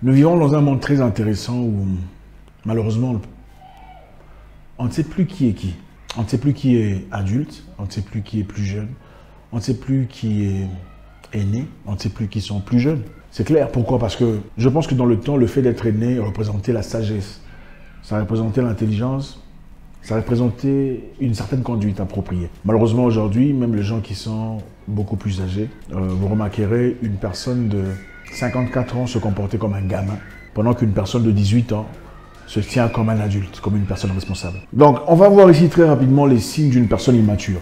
Nous vivons dans un monde très intéressant où, malheureusement, on ne sait plus qui est qui. On ne sait plus qui est adulte, on ne sait plus qui est plus jeune, on ne sait plus qui est aîné, on ne sait plus qui sont plus jeunes. C'est clair, pourquoi? Parce que je pense que dans le temps, le fait d'être aîné représentait la sagesse, ça représentait l'intelligence, ça représentait une certaine conduite appropriée. Malheureusement, aujourd'hui, même les gens qui sont beaucoup plus âgés, vous remarquerez une personne de 54 ans se comporter comme un gamin, pendant qu'une personne de 18 ans se tient comme un adulte, comme une personne responsable. Donc, on va voir ici très rapidement les signes d'une personne immature.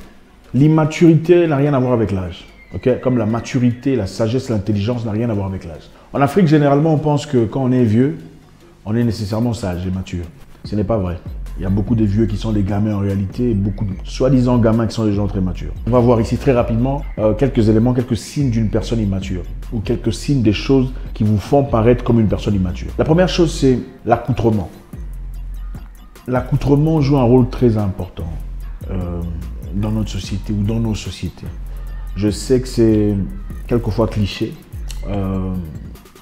L'immaturité n'a rien à voir avec l'âge. Okay? Comme la maturité, la sagesse, l'intelligence n'a rien à voir avec l'âge. En Afrique, généralement, on pense que quand on est vieux, on est nécessairement sage et mature. Ce n'est pas vrai. Il y a beaucoup de vieux qui sont des gamins en réalité et beaucoup de soi-disant gamins qui sont des gens très matures. On va voir ici très rapidement quelques éléments, quelques signes d'une personne immature ou quelques signes des choses qui vous font paraître comme une personne immature. La première chose, c'est l'accoutrement. L'accoutrement joue un rôle très important dans notre société ou dans nos sociétés. Je sais que c'est quelquefois cliché.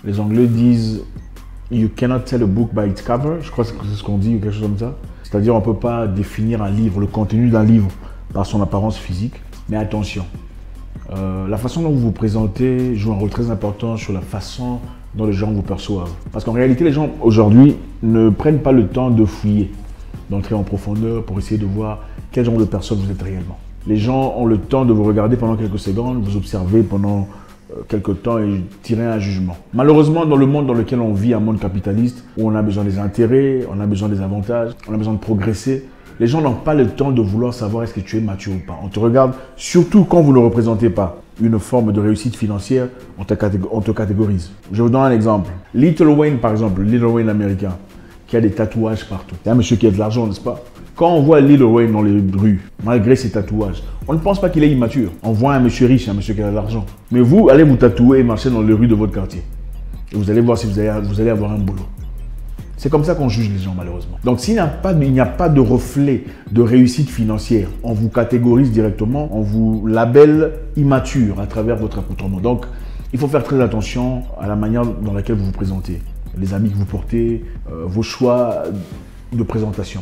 Les Anglais disent « You cannot tell a book by its cover ». Je crois que c'est ce qu'on dit ou quelque chose comme ça. C'est-à-dire on ne peut pas définir un livre, le contenu d'un livre par son apparence physique. Mais attention, la façon dont vous vous présentez joue un rôle très important sur la façon dont les gens vous perçoivent. Parce qu'en réalité, les gens aujourd'hui ne prennent pas le temps de fouiller, d'entrer en profondeur pour essayer de voir quel genre de personne vous êtes réellement. Les gens ont le temps de vous regarder pendant quelques secondes, vous observer pendant quelques temps et tirer un jugement. Malheureusement, dans le monde dans lequel on vit, un monde capitaliste, où on a besoin des intérêts, on a besoin des avantages, on a besoin de progresser, les gens n'ont pas le temps de vouloir savoir est-ce que tu es mature ou pas. On te regarde, surtout quand vous ne représentez pas une forme de réussite financière, on te catégorise. Je vous donne un exemple. Lil Wayne, par exemple, Lil Wayne américain, qui a des tatouages partout. C'est un monsieur qui a de l'argent, n'est-ce pas? Quand on voit Lil Wayne dans les rues, malgré ses tatouages, on ne pense pas qu'il est immature. On voit un monsieur riche, un monsieur qui a de l'argent. Mais vous, allez vous tatouer et marcher dans les rues de votre quartier. Et vous allez voir si vous allez avoir un boulot. C'est comme ça qu'on juge les gens, malheureusement. Donc, s'il n'y a pas de reflet de réussite financière, on vous catégorise directement, on vous labelle immature à travers votre accoutrement. Donc, il faut faire très attention à la manière dans laquelle vous vous présentez. Les habits que vous portez, vos choix de présentation.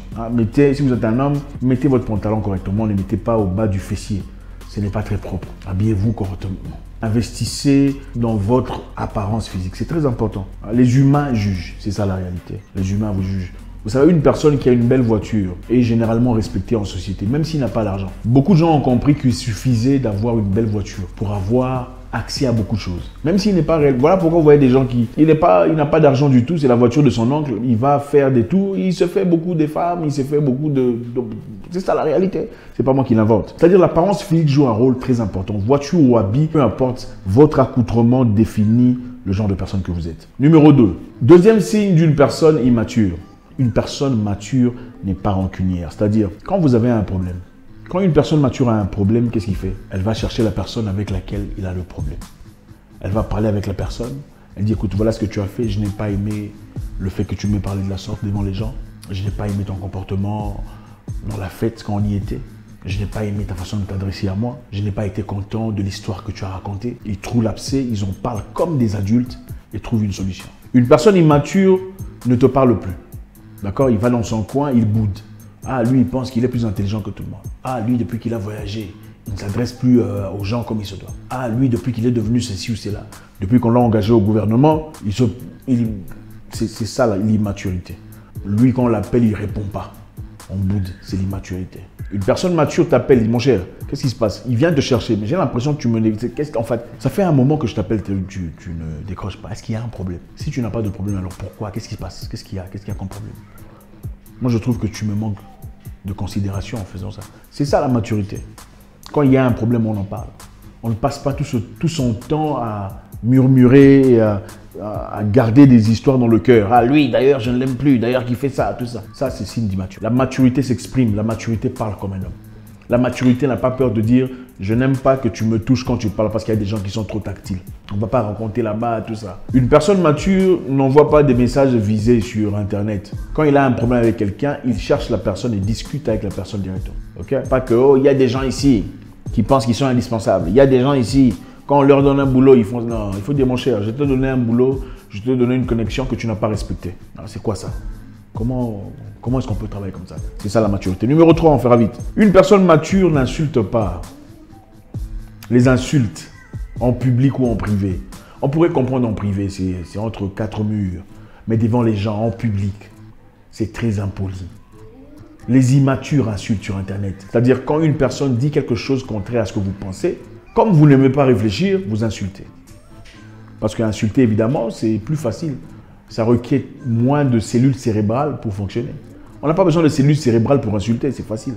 Si vous êtes un homme, mettez votre pantalon correctement, ne le mettez pas au bas du fessier. Ce n'est pas très propre. Habillez-vous correctement. Investissez dans votre apparence physique. C'est très important. Les humains jugent. C'est ça la réalité. Les humains vous jugent. Vous savez, une personne qui a une belle voiture est généralement respectée en société, même s'il n'a pas d'argent. Beaucoup de gens ont compris qu'il suffisait d'avoir une belle voiture pour avoir accès à beaucoup de choses. Même s'il n'est pas réel. Voilà pourquoi vous voyez des gens qui... Il n'a pas d'argent du tout, c'est la voiture de son oncle. Il va faire des tours, il se fait beaucoup de femmes, il se fait beaucoup de... C'est ça la réalité. C'est pas moi qui l'invente. C'est-à-dire l'apparence physique joue un rôle très important. Voiture ou habit, peu importe, votre accoutrement définit le genre de personne que vous êtes. Numéro 2. Deuxième signe d'une personne immature. Une personne mature n'est pas rancunière. C'est-à-dire, quand vous avez un problème, quand une personne mature a un problème, qu'est-ce qu'il fait? Elle va chercher la personne avec laquelle il a le problème. Elle va parler avec la personne. Elle dit, écoute, voilà ce que tu as fait. Je n'ai pas aimé le fait que tu m'aies parlé de la sorte devant les gens. Je n'ai pas aimé ton comportement dans la fête quand on y était. Je n'ai pas aimé ta façon de t'adresser à moi. Je n'ai pas été content de l'histoire que tu as racontée. Ils trouvent l'abcès, ils en parlent comme des adultes et trouvent une solution. Une personne immature ne te parle plus. D'accord? Il va dans son coin, il boude. Ah, lui, il pense qu'il est plus intelligent que tout le monde. Ah, lui, depuis qu'il a voyagé, il ne s'adresse plus aux gens comme il se doit. Ah, lui, depuis qu'il est devenu ceci ou cela, depuis qu'on l'a engagé au gouvernement, c'est ça l'immaturité. Lui, quand on l'appelle, il ne répond pas. On boude, c'est l'immaturité. Une personne mature t'appelle, dit, mon cher, qu'est-ce qui se passe? Il vient te chercher, mais j'ai l'impression que tu me... En fait, ça fait un moment que je t'appelle, tu ne décroches pas. Est-ce qu'il y a un problème? Si tu n'as pas de problème, alors pourquoi? Qu'est-ce qui se passe? Qu'est-ce qu'il y a comme problème? Moi, je trouve que tu me manques de considération en faisant ça. C'est ça la maturité. Quand il y a un problème, on en parle. On ne passe pas tout son temps à murmurer et à garder des histoires dans le cœur. Ah, lui, d'ailleurs, je ne l'aime plus. D'ailleurs, qui fait ça, tout ça. Ça, c'est signe d'immaturité. La maturité s'exprime. La maturité parle comme un homme. La maturité n'a pas peur de dire « Je n'aime pas que tu me touches quand tu parles parce qu'il y a des gens qui sont trop tactiles. » On ne va pas raconter là-bas, tout ça. Une personne mature n'envoie pas des messages visés sur Internet. Quand il a un problème avec quelqu'un, il cherche la personne et discute avec la personne directement. Okay? Pas que « Oh, il y a des gens ici qui pensent qu'ils sont indispensables. Il y a des gens ici, quand on leur donne un boulot, ils font « Non, il faut dire mon cher, je t'ai donné un boulot, Je te donne une connexion que tu n'as pas respectée. C'est quoi ça? Comment est-ce qu'on peut travailler comme ça? C'est ça la maturité. Numéro 3, on fera vite. Une personne mature n'insulte pas. Les insultes, en public ou en privé. On pourrait comprendre en privé, c'est entre quatre murs. Mais devant les gens, en public, c'est très impoli. Les immatures insultent sur Internet. C'est-à-dire quand une personne dit quelque chose contraire à ce que vous pensez, comme vous n'aimez pas réfléchir, vous insultez. Parce qu'insulter, évidemment, c'est plus facile. Ça requiert moins de cellules cérébrales pour fonctionner. On n'a pas besoin de cellules cérébrales pour insulter, c'est facile.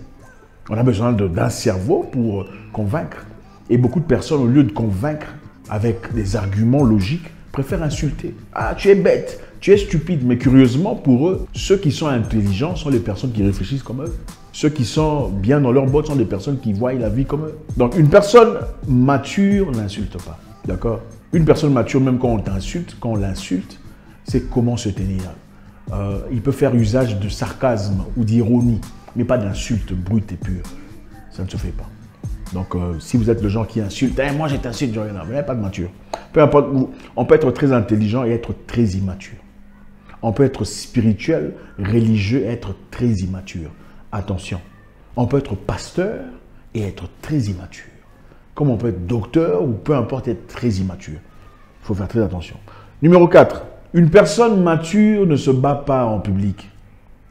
On a besoin d'un cerveau pour convaincre. Et beaucoup de personnes, au lieu de convaincre avec des arguments logiques, préfèrent insulter. Ah, tu es bête, tu es stupide. Mais curieusement, pour eux, ceux qui sont intelligents sont les personnes qui réfléchissent comme eux. Ceux qui sont bien dans leur botte sont des personnes qui voient la vie comme eux. Donc, une personne mature n'insulte pas. D'accord? Une personne mature, même quand on t'insulte, quand on l'insulte, c'est comment se tenir. Il peut faire usage de sarcasme ou d'ironie, mais pas d'insultes brutes et pures. Ça ne se fait pas. Donc, si vous êtes le genre qui insulte, moi je t'insulte, je n'ai pas de mature. Peu importe, on peut être très intelligent et être très immature. On peut être spirituel, religieux et être très immature. Attention, on peut être pasteur et être très immature. Comme on peut être docteur ou peu importe, être très immature. Il faut faire très attention. Numéro 4, une personne mature ne se bat pas en public.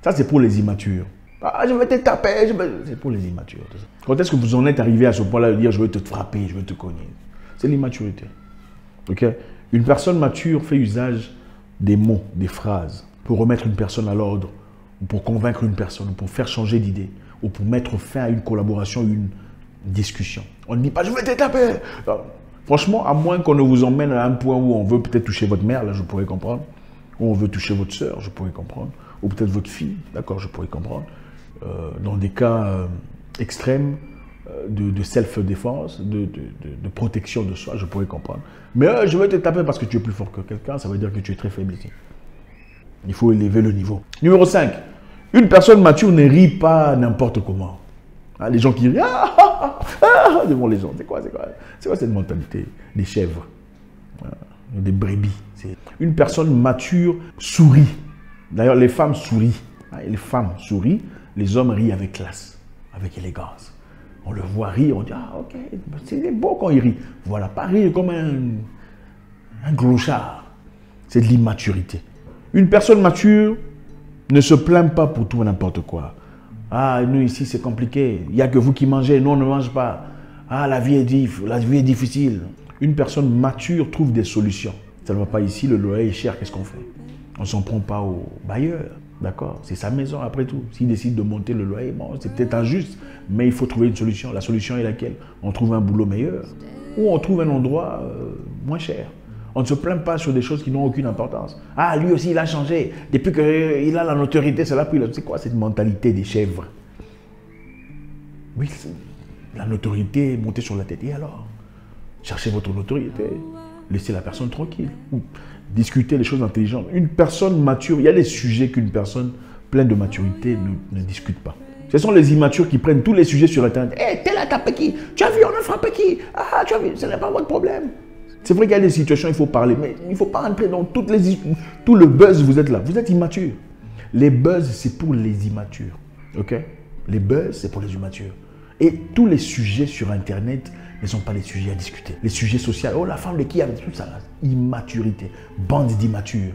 Ça, c'est pour les immatures. Ah, je vais te taper, c'est pour les immatures. Quand est-ce que vous en êtes arrivé à ce point-là de dire je vais te frapper, je vais te cogner? C'est l'immaturité. Ok? Une personne mature fait usage des mots, des phrases, pour remettre une personne à l'ordre, ou pour convaincre une personne, ou pour faire changer d'idée, ou pour mettre fin à une collaboration, une discussion. On ne dit pas je vais te taper. Alors, franchement, à moins qu'on ne vous emmène à un point où on veut peut-être toucher votre mère, là je pourrais comprendre. Ou on veut toucher votre soeur, je pourrais comprendre. Ou peut-être votre fille, d'accord, je pourrais comprendre. Dans des cas extrêmes de self-défense, de protection de soi, je pourrais comprendre. Mais je vais te taper parce que tu es plus fort que quelqu'un, ça veut dire que tu es très faible ici. Il faut élever le niveau. Numéro 5. Une personne mature ne rit pas n'importe comment. Hein, les gens qui rient devant les gens, c'est quoi cette mentalité des chèvres, des brebis. Une personne mature sourit. D'ailleurs, les femmes sourient. Les femmes sourient, les hommes rient avec classe, avec élégance. On le voit rire, on dit ah ok, c'est beau quand il rit. Voilà, pas rire comme un clochard. C'est de l'immaturité. Une personne mature ne se plaint pas pour tout et n'importe quoi. Ah, nous ici c'est compliqué, il n'y a que vous qui mangez, nous on ne mange pas. Ah, la vie est difficile. Une personne mature trouve des solutions. Ça ne va pas ici, le loyer est cher, qu'est-ce qu'on fait? On ne s'en prend pas au bailleur, d'accord? C'est sa maison après tout. S'il décide de monter le loyer, bon, c'est peut-être injuste, mais il faut trouver une solution. La solution est laquelle? On trouve un boulot meilleur ou on trouve un endroit moins cher. On ne se plaint pas sur des choses qui n'ont aucune importance. Ah, lui aussi, il a changé. Depuis qu'il a la notoriété, c'est là puis c'est quoi cette mentalité des chèvres? Oui, la notoriété est montée sur la tête. Et alors? Cherchez votre notoriété. Laissez la personne tranquille. Ou discutez les choses intelligentes. Une personne mature, il y a des sujets qu'une personne pleine de maturité ne discute pas. Ce sont les immatures qui prennent tous les sujets sur Internet. Hé, t'es là, tapé qui? Tu as vu, on a frappé qui? Ah, tu as vu, ce n'est pas votre problème. C'est vrai qu'il y a des situations, il faut parler, mais il ne faut pas rentrer dans tout le buzz, vous êtes là. Vous êtes immature. Les buzz, c'est pour les immatures. Ok? Les buzz, c'est pour les immatures. Et tous les sujets sur Internet ne sont pas les sujets à discuter. Les sujets sociaux, oh la femme de qui, tout ça, là. Immaturité, bande d'immatures.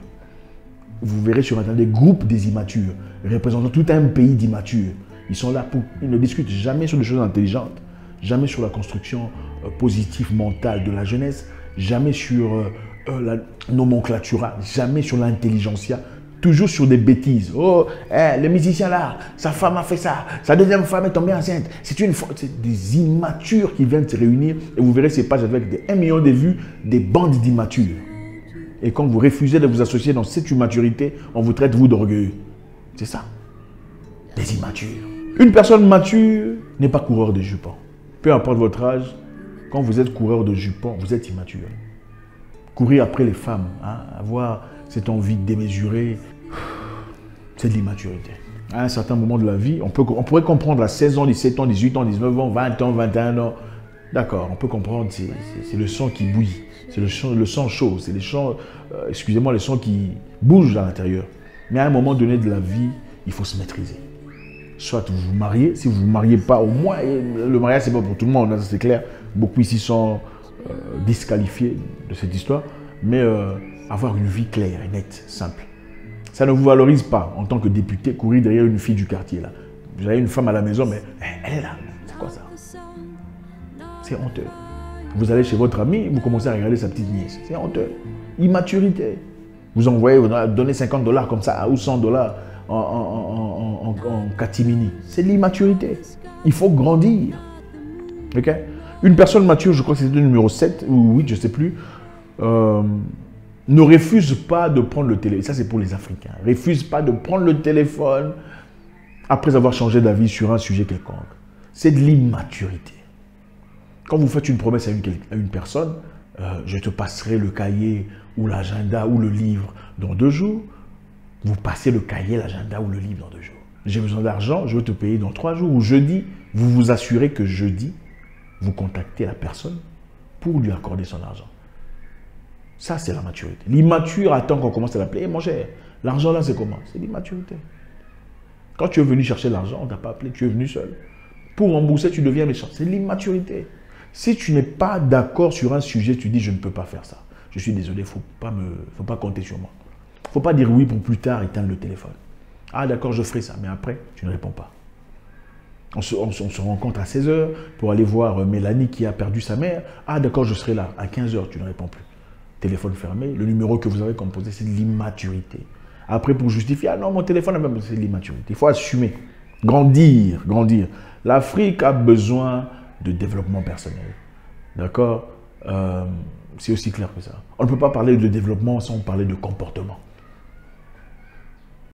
Vous verrez sur Internet des groupes des immatures, représentant tout un pays d'immatures. Ils sont là ils ne discutent jamais sur des choses intelligentes, jamais sur la construction positive mentale de la jeunesse, jamais sur la nomenclatura, jamais sur l'intelligentsia, toujours sur des bêtises. Oh, le musicien là, sa femme a fait ça, sa deuxième femme est tombée enceinte. C'est des immatures qui viennent se réunir et vous verrez ces pages avec des 1 million de vues, des bandes d'immatures. Et quand vous refusez de vous associer dans cette immaturité, on vous traite vous d'orgueilleux. C'est ça, des immatures. Une personne mature n'est pas coureur de jupons. Peu importe votre âge, quand vous êtes coureur de jupons, vous êtes immature. Courir après les femmes, hein, avoir cette envie démesurée, c'est de l'immaturité. À un certain moment de la vie, on pourrait comprendre à 16 ans, 17 ans, 18 ans, 19 ans, 20 ans, 21 ans, D'accord, on peut comprendre, c'est le sang qui bouillit, c'est le sang chaud, c'est les sang, excusez-moi, le sang qui bouge à l'intérieur. Mais à un moment donné de la vie, il faut se maîtriser. Soit vous vous mariez, si vous ne vous mariez pas, au moins, le mariage c'est pas pour tout le monde, c'est clair. Beaucoup ici sont disqualifiés de cette histoire, mais avoir une vie claire, nette, simple. Ça ne vous valorise pas en tant que député, courir derrière une fille du quartier là. Vous avez une femme à la maison, mais elle est là. C'est quoi ça? C'est honteux. Vous allez chez votre ami, vous commencez à regarder sa petite nièce. C'est honteux. Immaturité. Vous envoyez, vous donnez 50 $ comme ça, ou 100 $ en catimini. C'est de l'immaturité. Il faut grandir. Ok? Une personne mature, je crois que c'est le numéro 7 ou 8, je ne sais plus, ne refuse pas de prendre le téléphone. Ça, c'est pour les Africains. Refuse pas de prendre le téléphone après avoir changé d'avis sur un sujet quelconque. C'est de l'immaturité. Quand vous faites une promesse à une personne, je te passerai le cahier ou l'agenda ou le livre dans 2 jours, vous passez le cahier, l'agenda ou le livre dans 2 jours. J'ai besoin d'argent, je veux te payer dans 3 jours ou jeudi. Vous vous assurez que jeudi, vous contactez la personne pour lui accorder son argent. Ça, c'est la maturité. L'immature attend qu'on commence à l'appeler. Hey, mon cher, l'argent là, c'est comment? C'est l'immaturité. Quand tu es venu chercher l'argent, on ne t'a pas appelé, tu es venu seul. Pour rembourser, tu deviens méchant. C'est l'immaturité. Si tu n'es pas d'accord sur un sujet, tu dis je ne peux pas faire ça. Je suis désolé, il ne faut pas compter sur moi. Il ne faut pas dire oui pour plus tard éteindre le téléphone. Ah d'accord, je ferai ça, mais après, tu ne réponds pas. On se rencontre à 16 h pour aller voir Mélanie qui a perdu sa mère. Ah d'accord, je serai là. À 15 h, tu ne réponds plus. Téléphone fermé, le numéro que vous avez composé, c'est de l'immaturité. Après, pour justifier, ah non, mon téléphone, c'est de l'immaturité. Il faut assumer, grandir, grandir. L'Afrique a besoin de développement personnel. D'accord? C'est aussi clair que ça. On ne peut pas parler de développement sans parler de comportement.